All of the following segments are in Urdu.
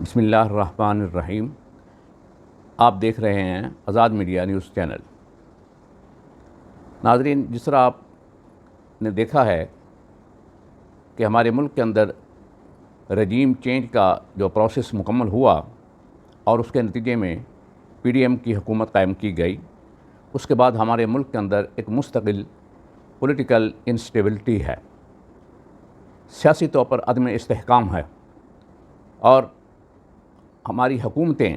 بسم اللہ الرحمن الرحیم۔ آپ دیکھ رہے ہیں آزاد میڈیا نیوز چینل۔ ناظرین، جس طرح آپ نے دیکھا ہے کہ ہمارے ملک کے اندر رجیم چینج کا جو پروسیس مکمل ہوا اور اس کے نتیجے میں پی ڈی ایم کی حکومت قائم کی گئی، اس کے بعد ہمارے ملک کے اندر ایک مستقل پولیٹیکل انسٹیبلٹی ہے، سیاسی طور پر عدم استحکام ہے، اور ہماری حکومتیں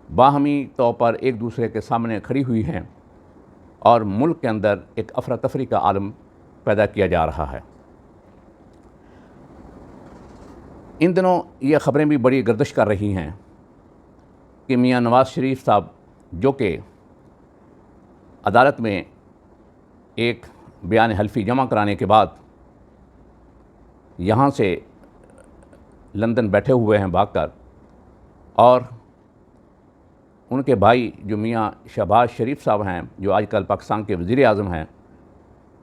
باہمی طور پر ایک دوسرے کے سامنے کھڑی ہوئی ہیں اور ملک کے اندر ایک افراتفری کا عالم پیدا کیا جا رہا ہے۔ ان دنوں یہ خبریں بھی بڑی گردش کر رہی ہیں کہ میاں نواز شریف صاحب، جو کہ عدالت میں ایک بیان حلفی جمع کرانے کے بعد یہاں سے لندن بیٹھے ہوئے ہیں بھاگ کر، اور ان کے بھائی جو میاں شہباز شریف صاحب ہیں، جو آج کل پاکستان کے وزیر اعظم ہیں،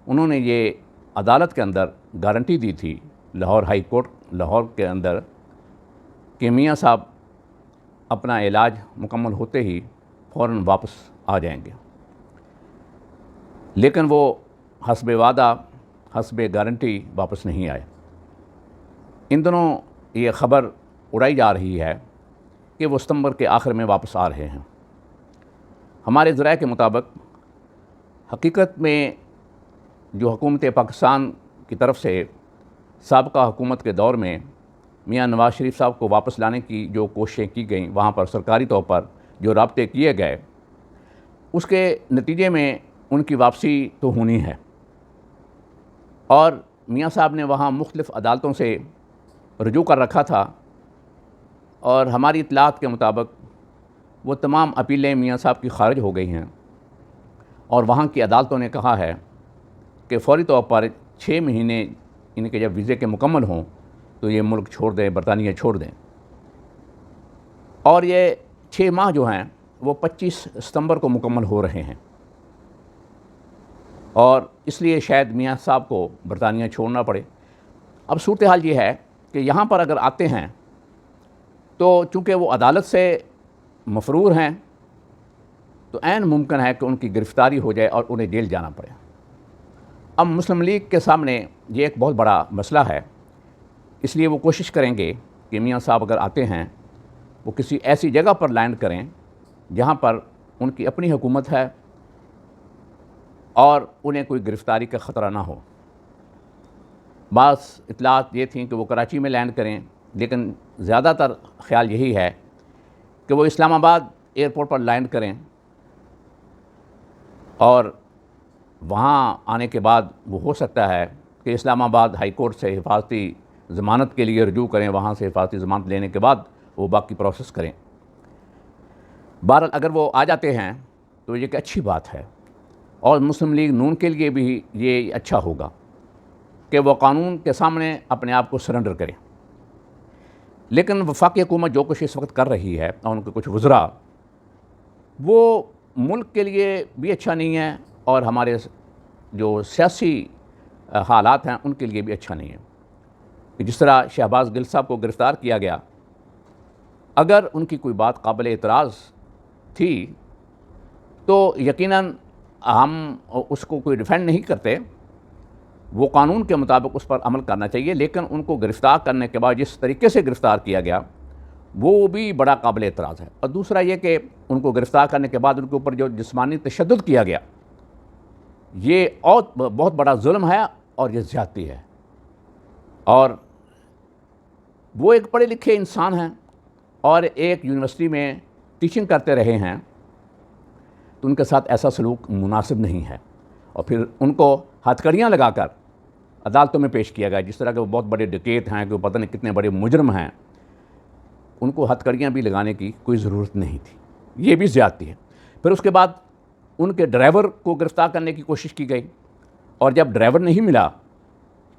انہوں نے یہ عدالت کے اندر گارنٹی دی تھی لاہور ہائی کورٹ لاہور کے اندر کہ میاں صاحب اپنا علاج مکمل ہوتے ہی فوراً واپس آ جائیں گے، لیکن وہ حسب وعدہ حسب گارنٹی واپس نہیں آئے۔ ان دنوں یہ خبر اڑائی جا رہی ہے کہ وہ ستمبر کے آخر میں واپس آ رہے ہیں۔ ہمارے ذرائع کے مطابق حقیقت میں جو حکومت پاکستان کی طرف سے سابقہ حکومت کے دور میں میاں نواز شریف صاحب کو واپس لانے کی جو کوششیں کی گئیں، وہاں پر سرکاری طور پر جو رابطے کیے گئے، اس کے نتیجے میں ان کی واپسی تو ہونی ہے، اور میاں صاحب نے وہاں مختلف عدالتوں سے رجوع کر رکھا تھا، اور ہماری اطلاعات کے مطابق وہ تمام اپیلیں میاں صاحب کی خارج ہو گئی ہیں، اور وہاں کی عدالتوں نے کہا ہے کہ فوری طور پر 6 مہینے ان کے جب ویزے کے مکمل ہوں تو یہ ملک چھوڑ دیں، برطانیہ چھوڑ دیں، اور یہ 6 ماہ جو ہیں وہ 25 ستمبر کو مکمل ہو رہے ہیں، اور اس لیے شاید میاں صاحب کو برطانیہ چھوڑنا پڑے۔ اب صورتحال یہ ہے کہ یہاں پر اگر آتے ہیں تو چونکہ وہ عدالت سے مفرور ہیں تو عین ممکن ہے کہ ان کی گرفتاری ہو جائے اور انہیں جیل جانا پڑے۔ اب مسلم لیگ کے سامنے یہ ایک بہت بڑا مسئلہ ہے، اس لیے وہ کوشش کریں گے کہ میاں صاحب اگر آتے ہیں وہ کسی ایسی جگہ پر لینڈ کریں جہاں پر ان کی اپنی حکومت ہے اور انہیں کوئی گرفتاری کا خطرہ نہ ہو۔ بعض اطلاعات یہ تھیں کہ وہ کراچی میں لینڈ کریں، لیکن زیادہ تر خیال یہی ہے کہ وہ اسلام آباد ایئرپورٹ پر لینڈ کریں، اور وہاں آنے کے بعد وہ ہو سکتا ہے کہ اسلام آباد ہائی کورٹ سے حفاظتی ضمانت کے لیے رجوع کریں، وہاں سے حفاظتی ضمانت لینے کے بعد وہ باقی پروسیس کریں۔ بہرحال اگر وہ آ جاتے ہیں تو یہ ایک اچھی بات ہے، اور مسلم لیگ نون کے لیے بھی یہ اچھا ہوگا کہ وہ قانون کے سامنے اپنے آپ کو سرنڈر کریں۔ لیکن وفاقی حکومت جو کچھ اس وقت کر رہی ہے، اور ان کے کچھ وزراء، وہ ملک کے لیے بھی اچھا نہیں ہے اور ہمارے جو سیاسی حالات ہیں ان کے لیے بھی اچھا نہیں ہے۔ کہ جس طرح شہباز گل صاحب کو گرفتار کیا گیا، اگر ان کی کوئی بات قابل اعتراض تھی تو یقیناً ہم اس کو کوئی ڈیفینڈ نہیں کرتے، وہ قانون کے مطابق اس پر عمل کرنا چاہیے، لیکن ان کو گرفتار کرنے کے بعد جس طریقے سے گرفتار کیا گیا وہ بھی بڑا قابل اعتراض ہے۔ اور دوسرا یہ کہ ان کو گرفتار کرنے کے بعد ان کے اوپر جو جسمانی تشدد کیا گیا، یہ اور بہت بڑا ظلم ہے اور یہ زیادتی ہے، اور وہ ایک پڑھے لکھے انسان ہیں اور ایک یونیورسٹی میں ٹیچنگ کرتے رہے ہیں، تو ان کے ساتھ ایسا سلوک مناسب نہیں ہے، اور پھر ان کو ہتھ کڑیاں لگا کر عدالتوں میں پیش کیا گیا، جس طرح کہ وہ بہت بڑے ڈکیت ہیں، کہ وہ پتہ نہیں کتنے بڑے مجرم ہیں، ان کو ہتھ کڑیاں بھی لگانے کی کوئی ضرورت نہیں تھی، یہ بھی زیادتی ہے۔ پھر اس کے بعد ان کے ڈرائیور کو گرفتار کرنے کی کوشش کی گئی، اور جب ڈرائیور نہیں ملا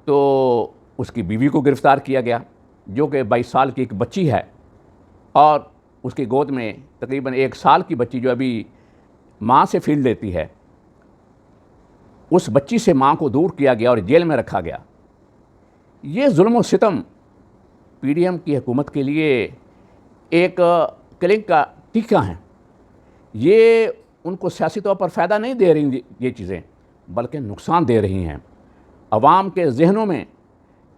تو اس کی بیوی کو گرفتار کیا گیا، جو کہ 22 سال کی ایک بچی ہے، اور اس کی گود میں تقریباً 1 سال کی بچی جو ابھی ماں سے فیل لیتی ہے، اس بچی سے ماں کو دور کیا گیا اور جیل میں رکھا گیا۔ یہ ظلم و ستم پی ڈی ایم کی حکومت کے لیے ایک کلنگ کا ٹیکہ ہیں. یہ ان کو سیاسی طور پر فائدہ نہیں دے رہی یہ چیزیں، بلکہ نقصان دے رہی ہیں. عوام کے ذہنوں میں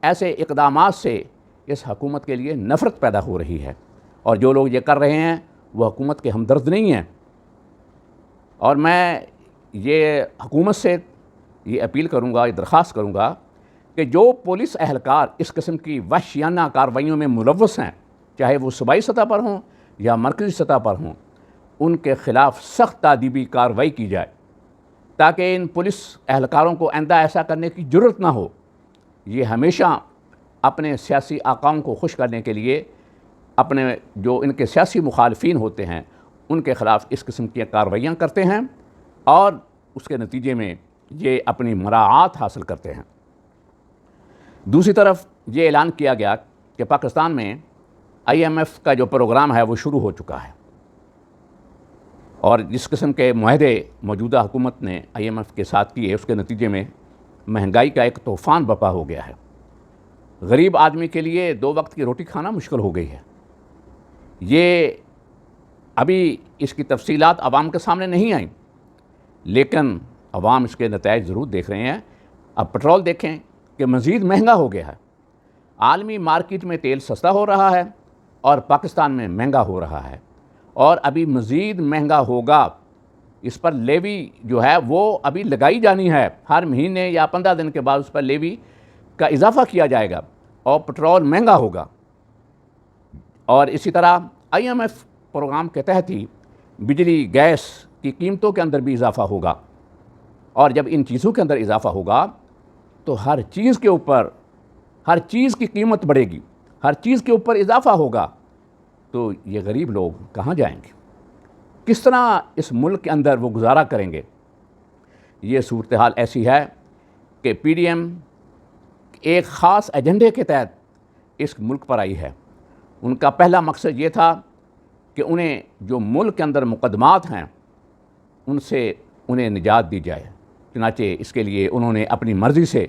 ایسے اقدامات سے اس حکومت کے لیے نفرت پیدا ہو رہی ہے، اور جو لوگ یہ کر رہے ہیں وہ حکومت کے ہمدرد نہیں ہیں. اور میں یہ حکومت سے یہ اپیل کروں گا، یہ درخواست کروں گا کہ جو پولیس اہلکار اس قسم کی وحشیانہ کارروائیوں میں ملوث ہیں، چاہے وہ صوبائی سطح پر ہوں یا مرکزی سطح پر ہوں، ان کے خلاف سخت تادیبی کارروائی کی جائے، تاکہ ان پولیس اہلکاروں کو آئندہ ایسا کرنے کی ضرورت نہ ہو. یہ ہمیشہ اپنے سیاسی آقاؤں کو خوش کرنے کے لیے اپنے جو ان کے سیاسی مخالفین ہوتے ہیں ان کے خلاف اس قسم کی کارروائیاں کرتے ہیں، اور اس کے نتیجے میں یہ اپنی مراعات حاصل کرتے ہیں. دوسری طرف یہ اعلان کیا گیا کہ پاکستان میں IMF کا جو پروگرام ہے وہ شروع ہو چکا ہے، اور جس قسم کے معاہدے موجودہ حکومت نے IMF کے ساتھ کیے، اس کے نتیجے میں مہنگائی کا ایک طوفان برپا ہو گیا ہے. غریب آدمی کے لیے 2 وقت کی روٹی کھانا مشکل ہو گئی ہے. یہ ابھی اس کی تفصیلات عوام کے سامنے نہیں آئیں، لیکن عوام اس کے نتائج ضرور دیکھ رہے ہیں. اب پٹرول دیکھیں کہ مزید مہنگا ہو گیا ہے. عالمی مارکیٹ میں تیل سستا ہو رہا ہے اور پاکستان میں مہنگا ہو رہا ہے، اور ابھی مزید مہنگا ہوگا. اس پر لیوی جو ہے وہ ابھی لگائی جانی ہے. ہر مہینے یا 15 دن کے بعد اس پر لیوی کا اضافہ کیا جائے گا اور پٹرول مہنگا ہوگا. اور اسی طرح IMF پروگرام کے تحت ہی بجلی گیس کی قیمتوں کے اندر بھی اضافہ ہوگا. اور جب ان چیزوں کے اندر اضافہ ہوگا تو ہر چیز کے اوپر، ہر چیز کی قیمت بڑھے گی، ہر چیز کے اوپر اضافہ ہوگا. تو یہ غریب لوگ کہاں جائیں گے؟ کس طرح اس ملک کے اندر وہ گزارا کریں گے؟ یہ صورتحال ایسی ہے کہ PDM ایک خاص ایجنڈے کے تحت اس ملک پر آئی ہے. ان کا پہلا مقصد یہ تھا کہ انہیں جو ملک کے اندر مقدمات ہیں ان سے انہیں نجات دی جائے. چنانچہ اس کے لیے انہوں نے اپنی مرضی سے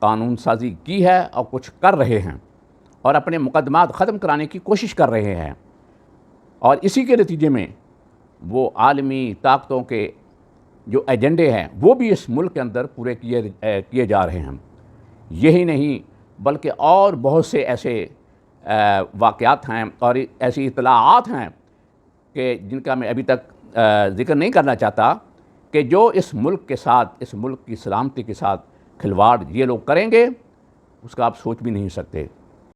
قانون سازی کی ہے اور کچھ کر رہے ہیں، اور اپنے مقدمات ختم کرانے کی کوشش کر رہے ہیں. اور اسی کے نتیجے میں وہ عالمی طاقتوں کے جو ایجنڈے ہیں وہ بھی اس ملک کے اندر پورے کیے جا رہے ہیں. یہی نہیں بلکہ اور بہت سے ایسے واقعات ہیں اور ایسی اطلاعات ہیں کہ جن کا میں ابھی تک ذکر نہیں کرنا چاہتا، کہ جو اس ملک کے ساتھ، اس ملک کی سلامتی کے ساتھ کھلواڑ یہ لوگ کریں گے، اس کا آپ سوچ بھی نہیں سکتے.